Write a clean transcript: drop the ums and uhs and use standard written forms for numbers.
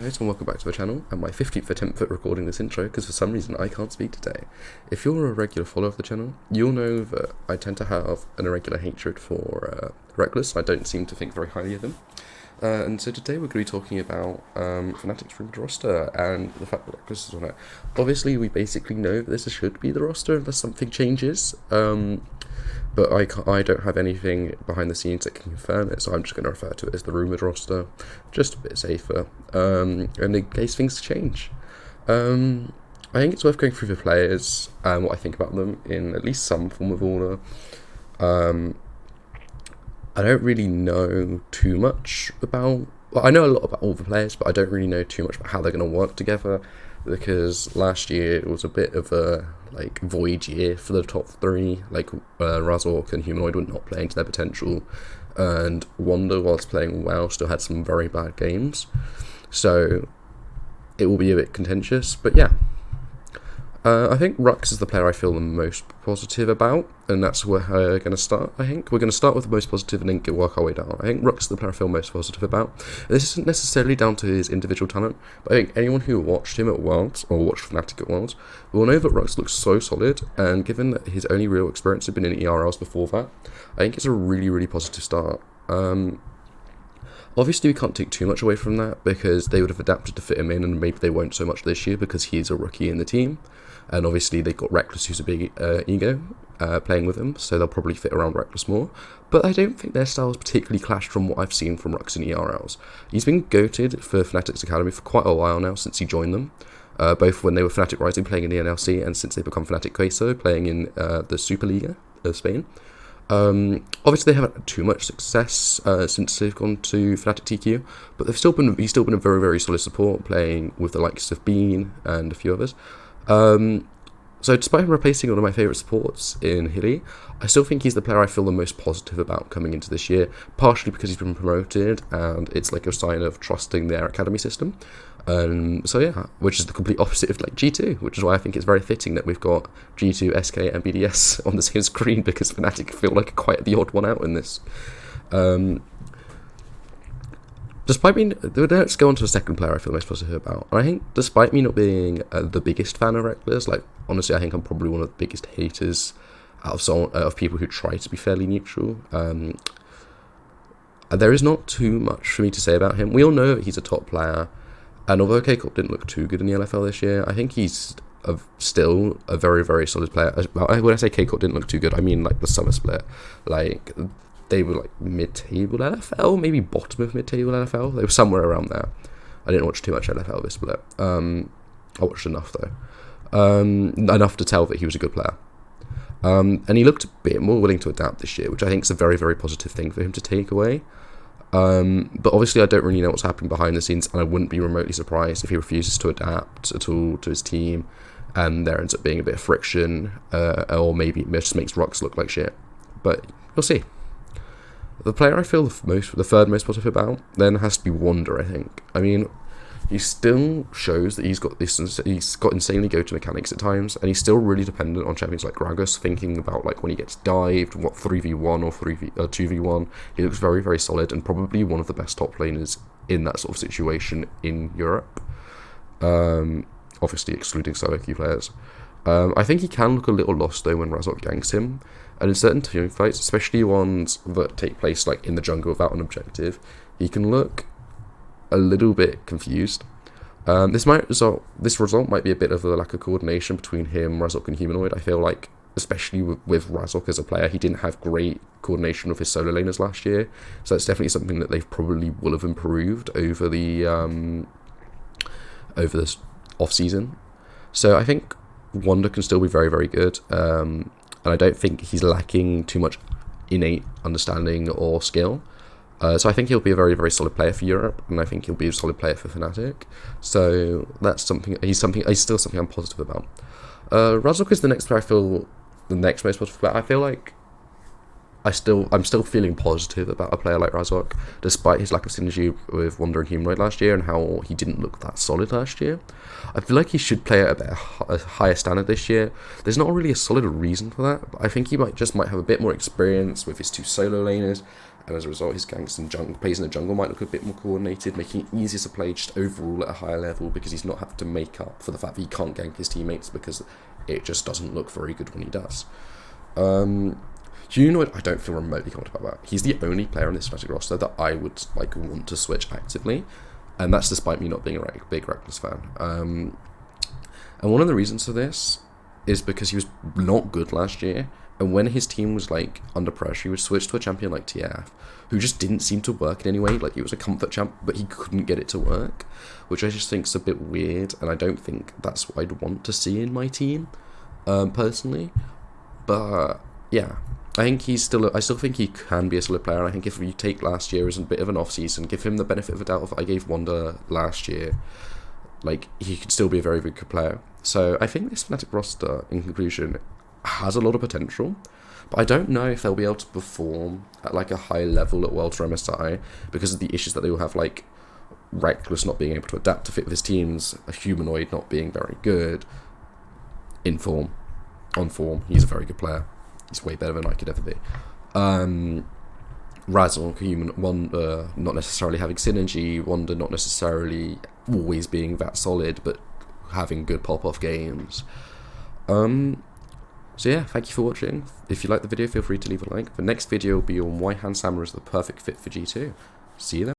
Guys, and welcome back to the channel, and my 15th attempt at recording this intro because for some reason I can't speak today. If you're a regular follower of the channel, you'll know that I tend to have an irregular hatred for Rekkles. I don't seem to think very highly of him. And so today we're going to be talking about Fnatic's rumoured roster and the fact that Rekkles is on it. Obviously, we basically know that this should be the roster unless something changes. But I don't have anything behind the scenes that can confirm it, so I'm just going to refer to it as the rumoured roster, just a bit safer, and in case things change. I think it's worth going through the players and what I think about them in at least some form of order. I don't really know too much about... Well, I know a lot about all the players, but I don't really know too much about how they're going to work together, because last year was a bit of a void year for the top three. Razork and Humanoid were not playing to their potential, and Wonder, whilst playing well, still had some very bad games, so it will be a bit contentious. But yeah, I think Rux is the player I feel the most positive about, and that's where we're going to start. I think we're going to start with the most positive and then work our way down. I think Rux is the player I feel most positive about. And this isn't necessarily down to his individual talent, but I think anyone who watched him at Worlds, or watched Fnatic at Worlds, will know that Rux looks so solid, and given that his only real experience had been in ERLs before that, I think it's a really, really positive start. Obviously, we can't take too much away from that, because they would have adapted to fit him in, and maybe they won't so much this year because he's a rookie in the team. And obviously, they've got Rekkles, who's a big ego, playing with him, so they'll probably fit around Rekkles more. But I don't think their styles particularly clashed from what I've seen from Rux in ERLs. He's been goated for Fnatic's Academy for quite a while now, since he joined them. Both when they were Fnatic Rising playing in the NLC, and since they've become Fnatic Queso playing in the Superliga of Spain. Obviously, they haven't had too much success since they've gone to Fnatic TQ, but he's still been a very, very solid support, playing with the likes of Bean and a few others. So despite him replacing one of my favourite supports in Hilly, I still think he's the player I feel the most positive about coming into this year, partially because he's been promoted, and it's like a sign of trusting their academy system. So yeah, which is the complete opposite of G2, which is why I think it's very fitting that we've got G2, SK and BDS on the same screen, because Fnatic feel like quite the odd one out in this. Despite me, let's go on to the second player I feel most positive about. And I think, despite me not being the biggest fan of Rekkles, honestly, I think I'm probably one of the biggest haters out of people who try to be fairly neutral. There is not too much for me to say about him. We all know that he's a top player, and although K-Corp didn't look too good in the LFL this year, I think he's still a very, very solid player. When I say K-Corp didn't look too good, I mean the summer split. They were mid-table LFL, maybe bottom of mid-table LFL. They were somewhere around there. I didn't watch too much LFL this split. I watched enough though, enough to tell that he was a good player. And he looked a bit more willing to adapt this year, which I think is a very, very positive thing for him to take away. But obviously, I don't really know what's happening behind the scenes, and I wouldn't be remotely surprised if he refuses to adapt at all to his team, and there ends up being a bit of friction, or maybe it just makes Rux look like shit. But we'll see. The player I feel the third most positive about then has to be Wonder, I think. I mean, he still shows that he's got insanely go-to mechanics at times, and he's still really dependent on champions like Gragas, thinking about when he gets dived, what 3v1 or 2v1. He looks very, very solid, and probably one of the best top laners in that sort of situation in Europe. Obviously excluding solo queue players. I think he can look a little lost though when Razork ganks him, and in certain team fights, especially ones that take place in the jungle without an objective, he can look a little bit confused. This result might be a bit of a lack of coordination between him, Razork and Humanoid. I feel like, especially with Razork as a player, he didn't have great coordination with his solo laners last year, so it's definitely something that they probably will have improved over this off season. So I think Wonder can still be very, very good, and I don't think he's lacking too much innate understanding or skill. So I think he'll be a very, very solid player for Europe, and I think he'll be a solid player for Fnatic. So that's something. He's still something I'm positive about. Razork is the next player I feel the next most positive about. I feel like I'm still feeling positive about a player like Razork, despite his lack of synergy with Wonder and Humanoid last year, and how he didn't look that solid last year. I feel like he should play at a higher standard this year. There's not really a solid reason for that, but I think he might have a bit more experience with his two solo laners, and as a result, his ganks and plays in the jungle might look a bit more coordinated, making it easier to play just overall at a higher level, because he's not having to make up for the fact that he can't gank his teammates, because it just doesn't look very good when he does. Humanoid, I don't feel remotely confident about. He's the only player on this Fnatic roster that I would like want to switch actively, and that's despite me not being a big Rekkles fan. And one of the reasons for this is because he was not good last year, and when his team was like under pressure, he would switch to a champion like TF, who just didn't seem to work in any way. Like, he was a comfort champ, but he couldn't get it to work, which I just think is a bit weird, and I don't think that's what I'd want to see in my team, personally. But yeah, I think I still think he can be a solid player, and I think if you take last year as a bit of an off-season, give him the benefit of a doubt of I gave Wanda last year, like, he could still be a very, very good player. So I think this Fnatic roster, in conclusion, has a lot of potential, but I don't know if they'll be able to perform at like a high level at Worlds or MSI because of the issues that they will have, like Rekkles not being able to adapt to fit with his teams, a Humanoid not being very good on form. He's a very good player. He's way better than I could ever be. Razzle, Wanda not necessarily having synergy, Wanda not necessarily always being that solid, but having good pop-off games. So yeah, thank you for watching. If you like the video, feel free to leave a like. The next video will be on why Hans Sammer is the perfect fit for G2. See you then.